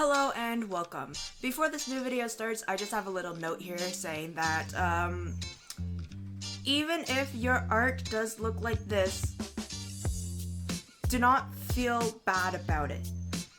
Hello and welcome. Before this new video starts, I just have a little note here saying that even if your art does look like this, do not feel bad about it.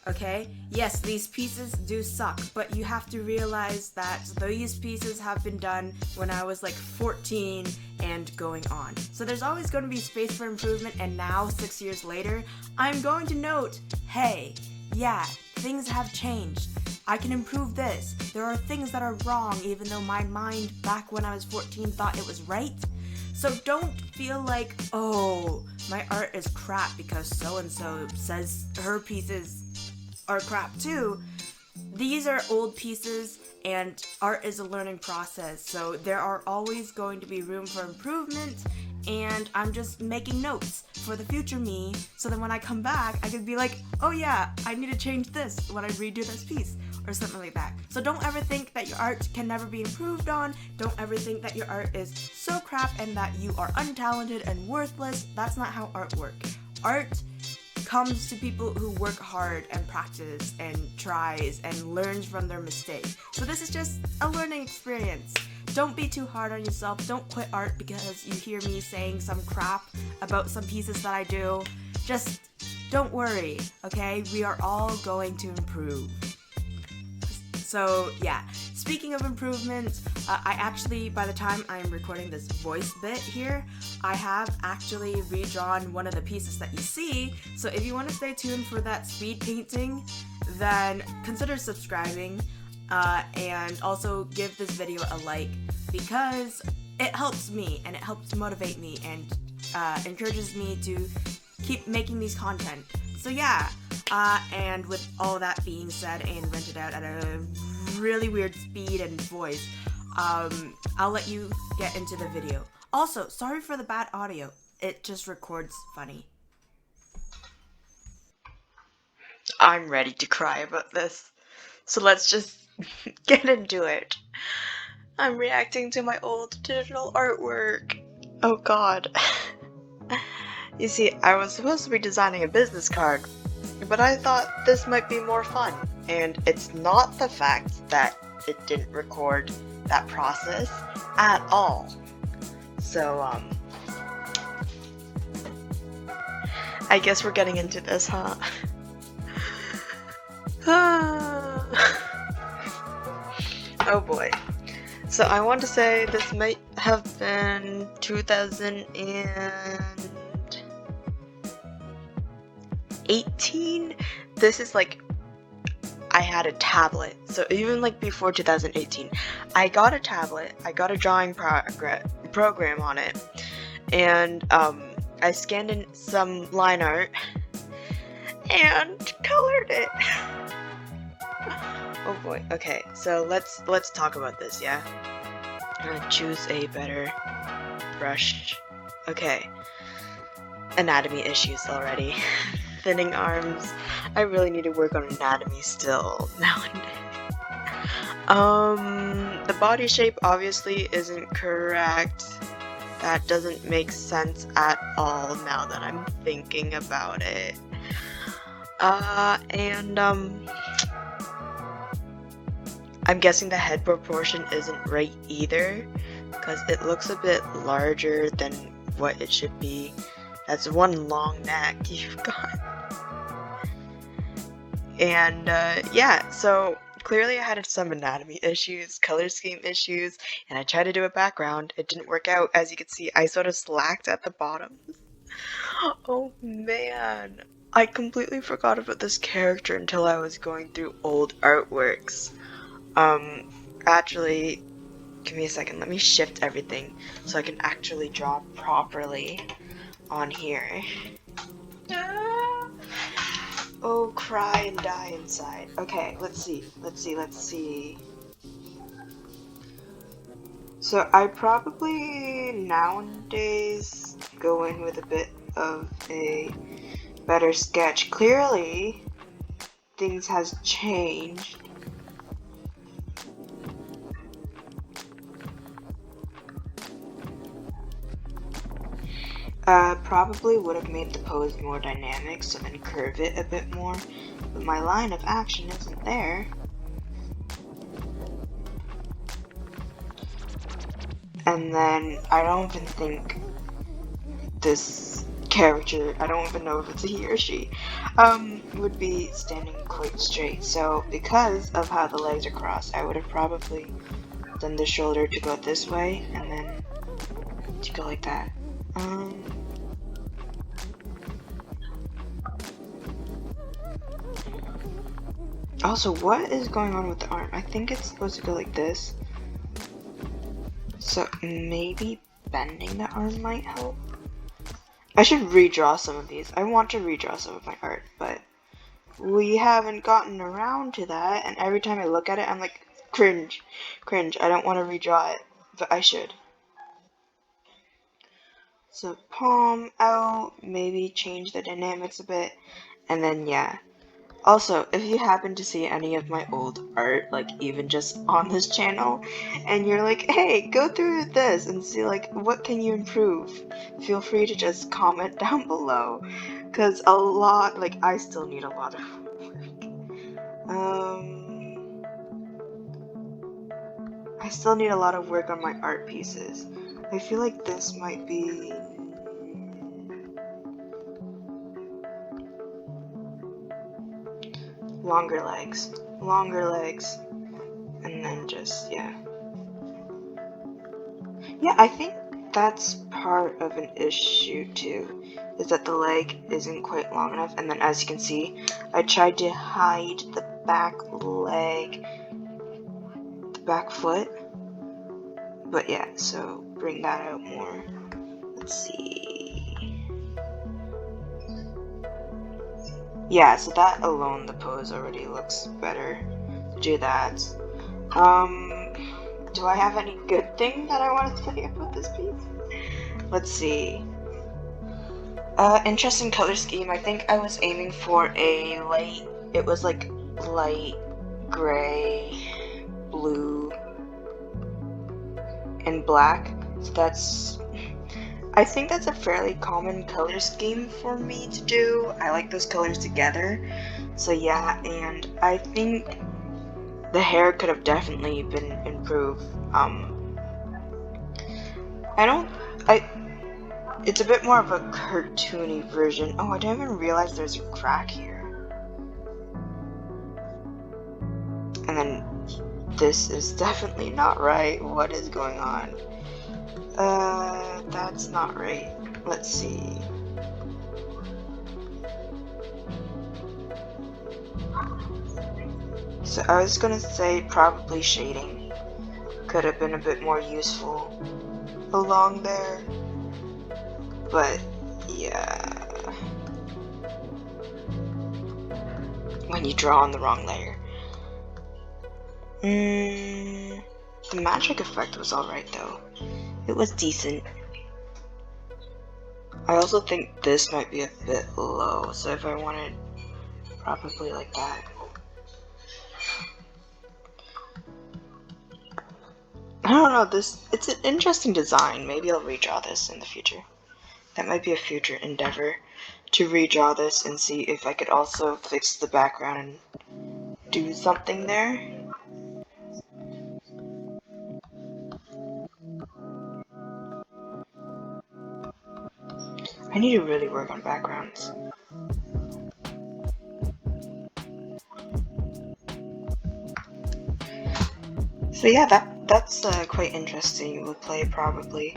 Okay? Yes, these pieces do suck, but you have to realize that these pieces have been done when I was like 14 and going on. So there's always going to be space for improvement, and now, 6 years later, I'm going to note, hey, yeah, things have changed. I can improve this. There are things that are wrong, even though my mind back when I was 14 thought it was right. So don't feel like, oh, my art is crap because so-and-so says her pieces are crap too. These are old pieces, and art is a learning process, so there are always going to be room for improvement, and I'm just making notes for the future me, so that when I come back, I can be like, oh yeah, I need to change this when I redo this piece, or something like that. So don't ever think that your art can never be improved on. Don't ever think that your art is so crap and that you are untalented and worthless. That's not how art works. Art comes to people who work hard and practice and tries and learns from their mistakes. So this is just a learning experience. Don't be too hard on yourself. Don't quit art because you hear me saying some crap about some pieces that I do. Just don't worry, okay? We are all going to improve. So yeah, speaking of improvement, I actually, by the time I'm recording this voice bit here, I have actually redrawn one of the pieces that you see. So if you want to stay tuned for that speed painting, then consider subscribing, and also give this video a like, because it helps me and it helps motivate me and encourages me to keep making these content. So yeah, and with all that being said and rented out at a really weird speed and voice, I'll let you get into the video. Also, sorry for the bad audio. It just records funny. I'm ready to cry about this. So let's just get into it. I'm reacting to my old digital artwork. Oh god. You see, I was supposed to be designing a business card, but I thought this might be more fun. And it's not the fact that it didn't record that process at all. So, I guess we're getting into this, huh? Oh boy. So I want to say this might have been 2018. This is like, I had a tablet. So even like before 2018, I got a tablet. I got a drawing program on it, and I scanned in some line art and colored it. Oh boy. Okay, so let's talk about this, yeah? I'm gonna choose a better brush. Okay. Anatomy issues already. Thinning arms. I really need to work on anatomy still nowadays. The body shape obviously isn't correct. That doesn't make sense at all now that I'm thinking about it. I'm guessing the head proportion isn't right either, because it looks a bit larger than what it should be. That's one long neck you've got. And yeah, so clearly I had some anatomy issues, color scheme issues, and I tried to do a background. It didn't work out. As you can see, I sort of slacked at the bottom. Oh man, I completely forgot about this character until I was going through old artworks. Actually, give me a second. Let me shift everything so I can actually draw properly on here. Oh, cry and die inside. Okay, let's see. So I probably nowadays go in with a bit of a better sketch. Clearly, things has changed. Probably would have made the pose more dynamic, so then curve it a bit more, but my line of action isn't there. And then I don't even think this character, I don't even know if it's a he or she, would be standing quite straight. So because of how the legs are crossed, I would have probably done the shoulder to go this way and then to go like that. Also, what is going on with the arm? I think it's supposed to go like this. So maybe bending the arm might help. I should redraw some of these. I want to redraw some of my art, but we haven't gotten around to that, and every time I look at it, I'm like, cringe. I don't want to redraw it, but I should. So palm out, maybe change the dynamics a bit, and then yeah. Also, if you happen to see any of my old art, like even just on this channel, and you're like, hey, go through this and see like, what can you improve? Feel free to just comment down below, because a lot, like I still need a lot of I still need a lot of work on my art pieces. I feel like this might be longer legs, and then just, yeah. Yeah, I think that's part of an issue too, is that the leg isn't quite long enough, and then as you can see, I tried to hide the back leg, the back foot, but yeah, so bring that out more. Let's see. Yeah, so that alone, the pose already looks better. Do that. Do I have any good thing that I want to say about this piece? Let's see. Interesting color scheme. I think I was aiming for a light, it was like light gray, blue, and black. So I think that's a fairly common color scheme for me to do. I like those colors together. So yeah, and I think the hair could have definitely been improved. It's a bit more of a cartoony version. Oh, I didn't even realize there's a crack here. And then this is definitely not right. What is going on? That's not right. Let's see. So I was gonna say probably shading could have been a bit more useful along there. But yeah, when you draw on the wrong layer. The magic effect was alright though. It was decent. I also think this might be a bit low, so if I wanted probably like that. I don't know, it's an interesting design. Maybe I'll redraw this in the future. That might be a future endeavor, to redraw this and see if I could also fix the background and do something there. I need to really work on backgrounds. So yeah, that's quite interesting. We'll play probably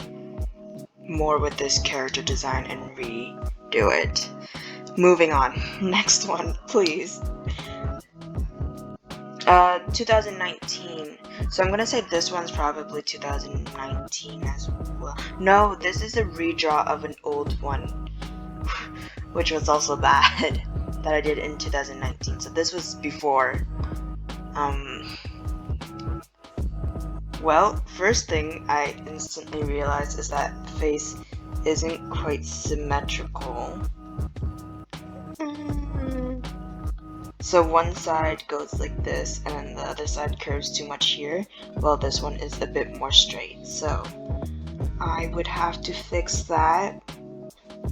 more with this character design and redo it. Moving on. Next one, please. 2019. So I'm gonna say this one's probably 2019 as well. No, this is a redraw of an old one, which was also bad, that I did in 2019. So this was before. Well, first thing I instantly realized is that the face isn't quite symmetrical. So one side goes like this, and then the other side curves too much here, while this one is a bit more straight. So I would have to fix that.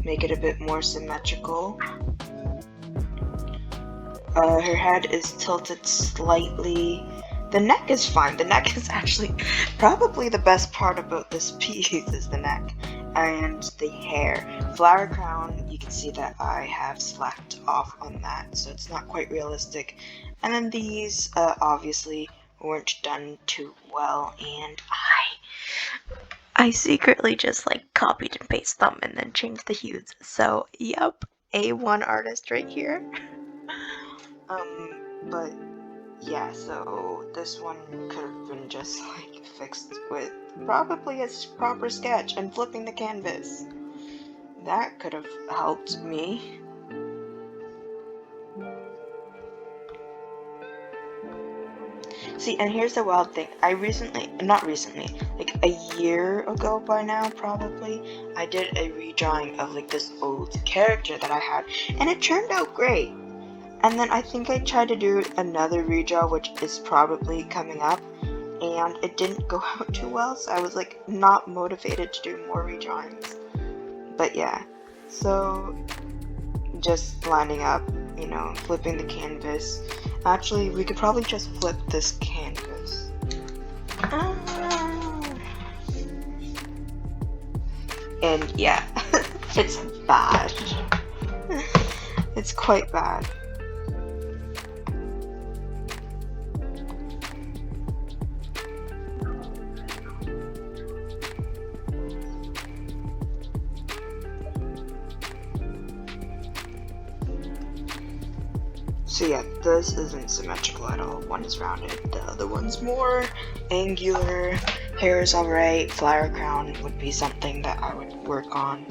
make it a bit more symmetrical. Her head is tilted slightly. The neck is fine. The neck is actually probably the best part about this piece is the neck and the hair. Flower crown, you can see that I have slacked off on that, so it's not quite realistic. And then these obviously weren't done too well, and I secretly just like copied and pasted them and then changed the hues. So yep, A1 artist right here. But yeah, so this one could have been just like fixed with probably a proper sketch and flipping the canvas. That could have helped me. See, and here's the wild thing. Not recently, like a year ago by now probably, I did a redrawing of like this old character that I had, and it turned out great. And then I think I tried to do another redraw, which is probably coming up, and it didn't go out too well, so I was like not motivated to do more redrawings. But yeah, so just lining up, you know, flipping the canvas. Actually, we could probably just flip this canvas. And yeah, it's bad. It's quite bad. So yeah, this isn't symmetrical at all. One is rounded, the other one's more angular. Hair is alright. Flower crown would be something that I would work on.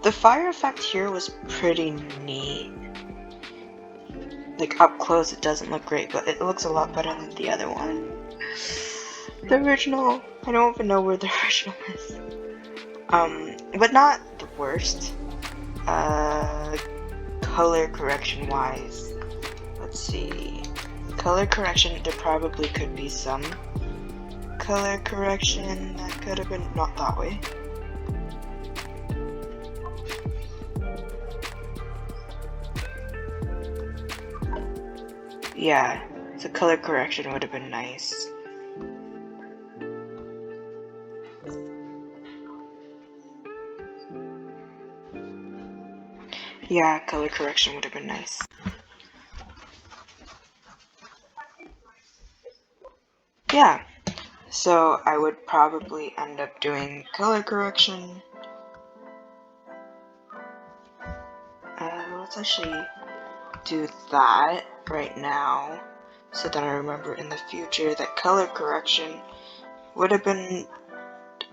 The fire effect here was pretty neat. Like up close it doesn't look great, but it looks a lot better than the other one. The original, I don't even know where the original is. But not the worst. Color correction wise, let's see. Color correction, there probably could be some color correction that could have been not that way. Yeah, the color correction would have been nice. Yeah, color correction would have been nice. Yeah, so I would probably end up doing color correction. Let's actually do that right now, so that I remember in the future that color correction would have been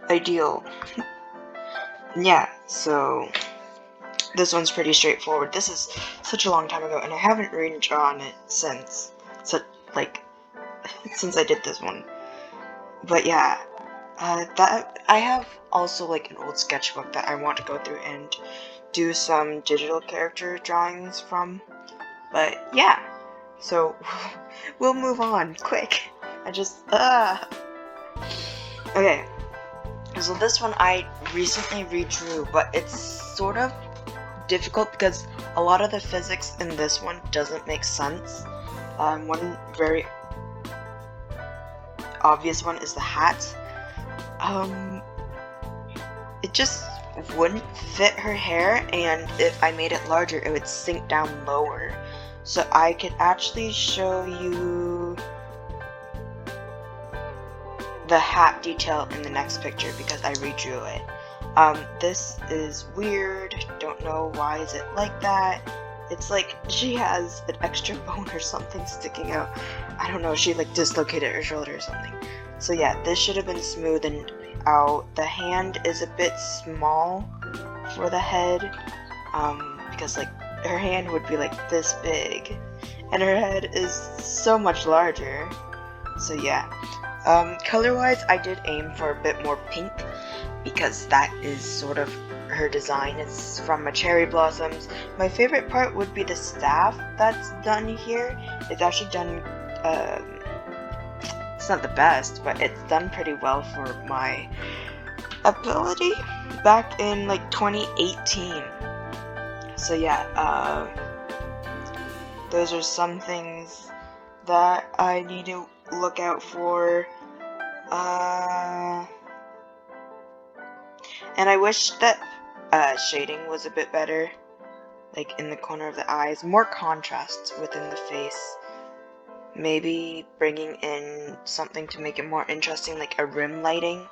ideal. Yeah, so this one's pretty straightforward. This is such a long time ago, and I haven't redrawn it since. So, like, since I did this one. But yeah, that I have also like an old sketchbook that I want to go through and do some digital character drawings from. But yeah, so we'll move on quick. Okay, so this one I recently redrew, but it's sort of difficult because a lot of the physics in this one doesn't make sense. One very obvious one is the hat. It just wouldn't fit her hair, and if I made it larger it would sink down lower. So I could actually show you the hat detail in the next picture because I redrew it. This is weird, don't know why is it like that. It's like she has an extra bone or something sticking out. I don't know, she like dislocated her shoulder or something. So yeah, this should have been smoothened out. The hand is a bit small for the head, because like her hand would be like this big, and her head is so much larger. So yeah, color-wise, I did aim for a bit more pink because that is sort of her design. It's from a cherry blossoms. My favorite part would be the staff that's done here. It's actually done It's not the best, but it's done pretty well for my ability back in like 2018. So yeah, those are some things that I need to look out for. And I wish that shading was a bit better, like in the corner of the eyes, more contrast within the face. Maybe bringing in something to make it more interesting, like a rim lighting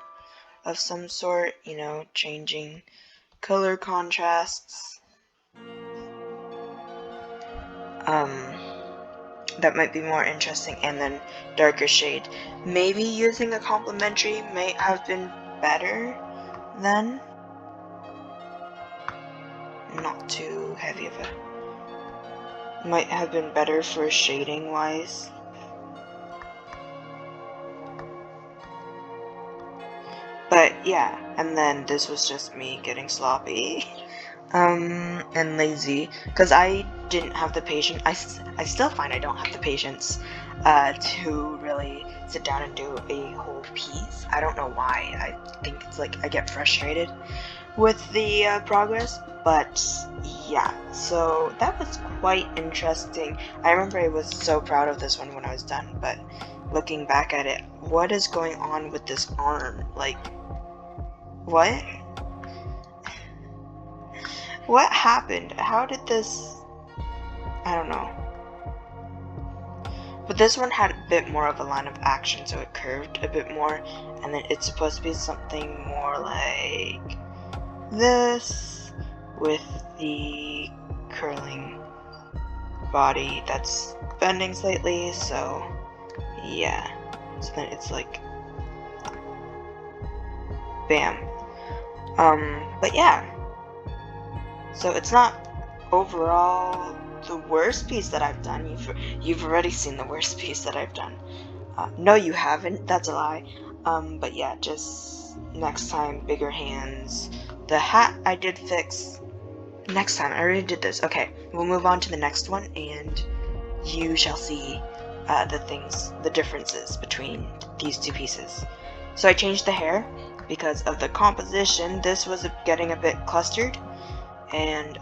of some sort, you know, changing color contrasts. That might be more interesting, and then darker shade. Maybe using a complementary might have been better then. Not too heavy of a... Might have been better for shading wise. But yeah, and then this was just me getting sloppy and lazy, because I didn't have the patience. I still find I don't have the patience to really sit down and do a whole piece. I don't know why. I think it's like I get frustrated with the progress, but yeah, so that was quite interesting. I remember I was so proud of this one when I was done, but looking back at it, what is going on with this arm? Like, what? What happened? How did this... I don't know. But this one had a bit more of a line of action, so it curved a bit more, and then it's supposed to be something more like this, with the curling body that's bending slightly, so yeah. So then it's like... bam. But yeah. So it's not overall the worst piece that I've done. You've already seen the worst piece that I've done. No, you haven't. That's a lie. But yeah, just next time, bigger hands. The hat I did fix next time. I already did this. Okay, we'll move on to the next one, and you shall see the differences between these two pieces. So I changed the hair because of the composition. This was getting a bit clustered, and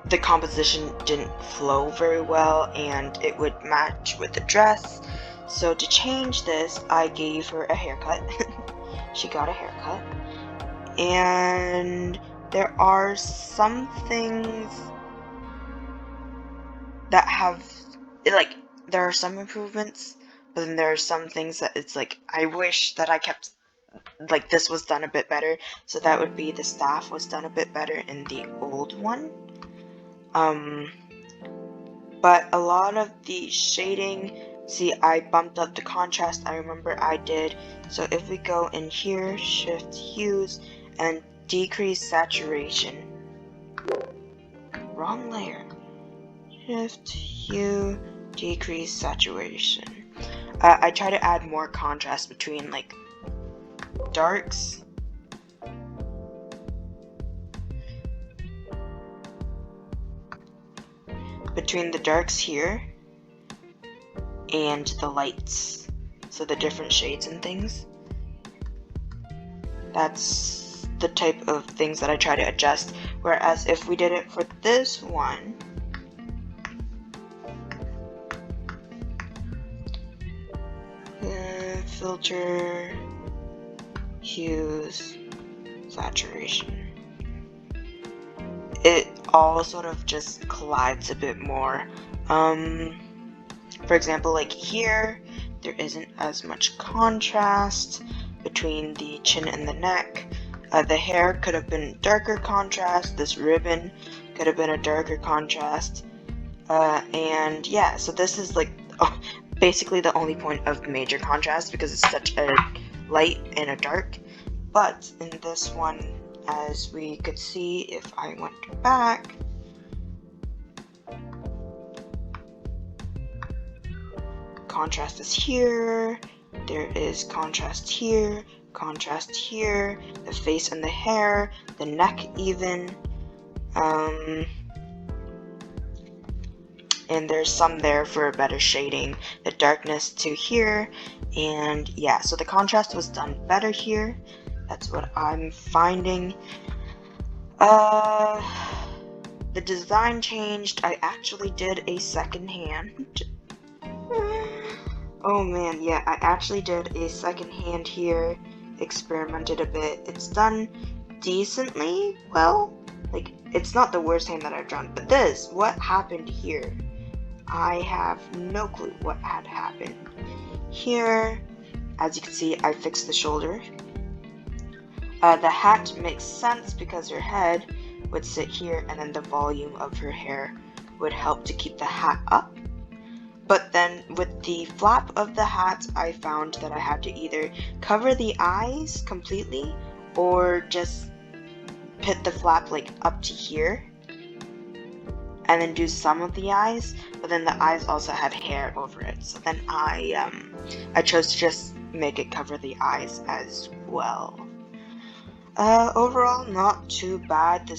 the composition didn't flow very well, and it would match with the dress. So to change this, I gave her a haircut. She got a haircut, and there are some things that have, like, there are some improvements, but then there are some things that it's like, I wish that I kept, like, this was done a bit better. So that would be the staff was done a bit better in the old one. But a lot of the shading, see, I bumped up the contrast, I remember I did. So if we go in here, shift hues, and decrease saturation. Wrong layer. Shift hue, decrease saturation. I try to add more contrast between, like, darks. Between the darks here and the lights, so the different shades and things. That's the type of things that I try to adjust, whereas if we did it for this one, filter, hues, saturation, it all sort of just collides a bit more. For example, like here, there isn't as much contrast between the chin and the neck. The hair could have been darker contrast, this ribbon could have been a darker contrast, and yeah, so this is like basically the only point of major contrast, because it's such a light and a dark. But in this one, as we could see, if I went back, contrast is here, there is contrast here, the face and the hair, the neck even, and there's some there for better shading, the darkness to here, and yeah, so the contrast was done better here. That's what I'm finding. The design changed. I actually did a second hand. Oh man, yeah, I actually did a second hand here, experimented a bit. It's done decently well. Like, it's not the worst hand that I've drawn, but what happened here? I have no clue what had happened. Here, as you can see, I fixed the shoulder. The hat makes sense because her head would sit here and then the volume of her hair would help to keep the hat up. But then with the flap of the hat, I found that I had to either cover the eyes completely or just put the flap like up to here and then do some of the eyes, but then the eyes also had hair over it. So then I chose to just make it cover the eyes as well. Overall, not too bad.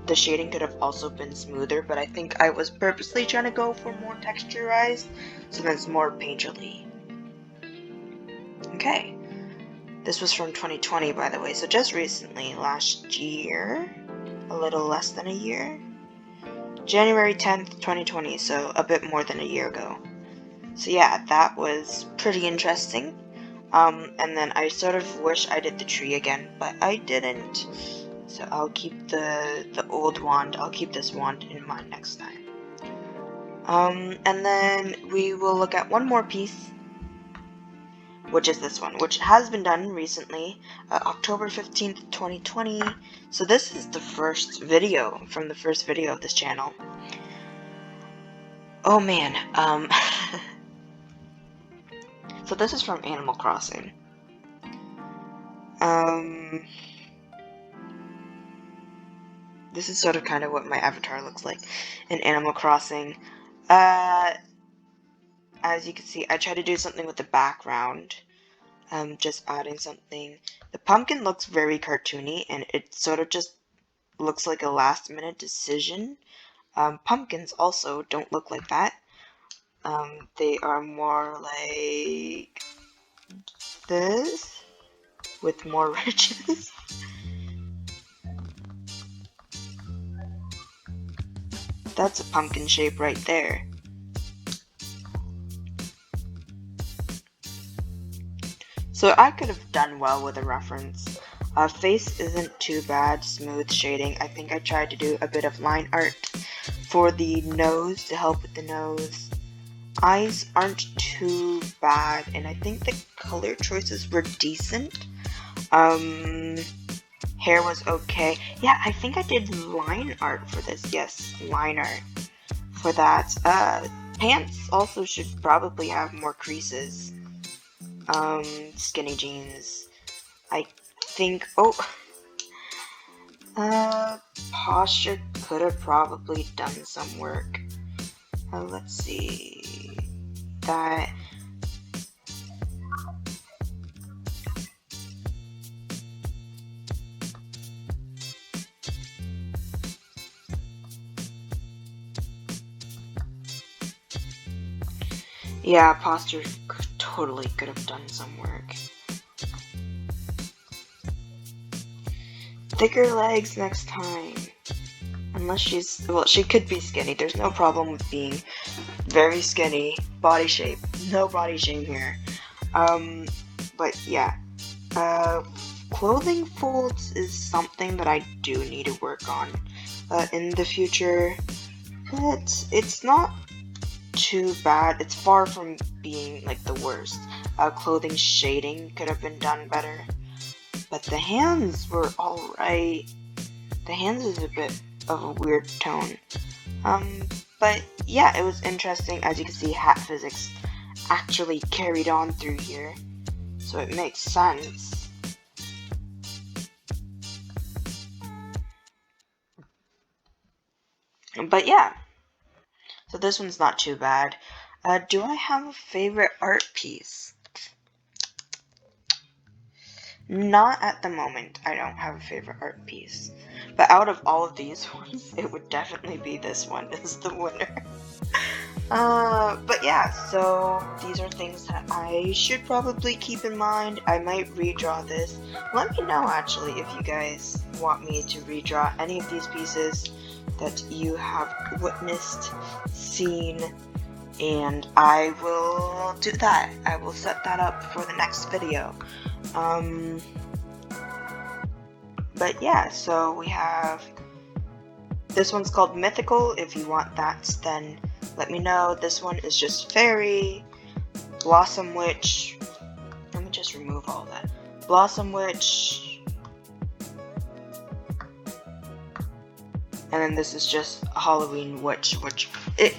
The shading could have also been smoother, but I think I was purposely trying to go for more texturized, so then it's more painterly. Okay, this was from 2020, by the way, so just recently, last year, a little less than a year, January 10th, 2020, so a bit more than a year ago. So yeah, that was pretty interesting. And then I sort of wish I did the tree again, but I didn't. So I'll keep the old wand. I'll keep this wand in mind next time. And then we will look at one more piece, which is this one, which has been done recently, October 15th, 2020. So this is the first video from the first video of this channel. Oh man, so this is from Animal Crossing. This is sort of kind of what my avatar looks like in Animal Crossing. As you can see, I tried to do something with the background. Just adding something. The pumpkin looks very cartoony, and it sort of just looks like a last-minute decision. Pumpkins also don't look like that. They are more like this, with more ridges. That's a pumpkin shape right there. So I could have done well with a reference. Face isn't too bad, smooth shading. I think I tried to do a bit of line art for the nose to help with the nose. Eyes aren't too bad, and I think the color choices were decent. Hair was okay. Yeah, I think I did line art for this. Yes, line art for that. Pants also should probably have more creases. Skinny jeans. I think, posture could have probably done some work. Let's see. That. Yeah, posture totally could have done some work. Thicker legs next time. Unless she's, well, she could be skinny. There's no problem with being very skinny. Body shape. No body shame here. But yeah. Clothing folds is something that I do need to work on in the future. But it's not too bad. It's far from being like the worst. Clothing shading could have been done better. But the hands were alright. The hands is a bit of a weird tone. But yeah, it was interesting. As you can see, hat physics actually carried on through here. So it makes sense. But yeah. So this one's not too bad. Do I have a favorite art piece? Not at the moment. I don't have a favorite art piece. But out of all of these ones, it would definitely be this one is the winner. But yeah, so these are things that I should probably keep in mind. I might redraw this. Let me know actually if you guys want me to redraw any of these pieces that you have witnessed, seen, and I will do that. I will set that up for the next video. But yeah, so we have, this one's called Mythical. If you want that, then let me know. This one is just Fairy, Blossom Witch. Let me just remove all that. Blossom Witch. And then this is just a Halloween Witch, it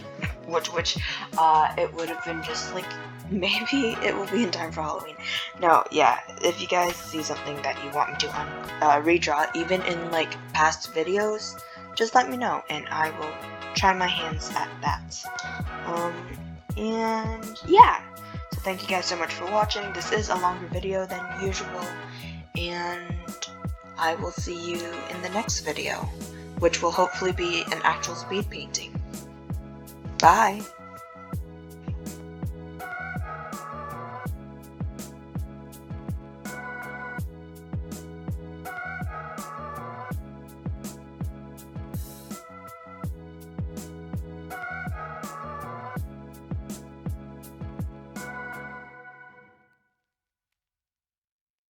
would have been just like, maybe it will be in time for Halloween. No, yeah, if you guys see something that you want me to redraw, even in like past videos, just let me know and I will try my hands at that. And yeah, so thank you guys so much for watching. This is a longer video than usual, and I will see you in the next video, which will hopefully be an actual speed painting. Bye!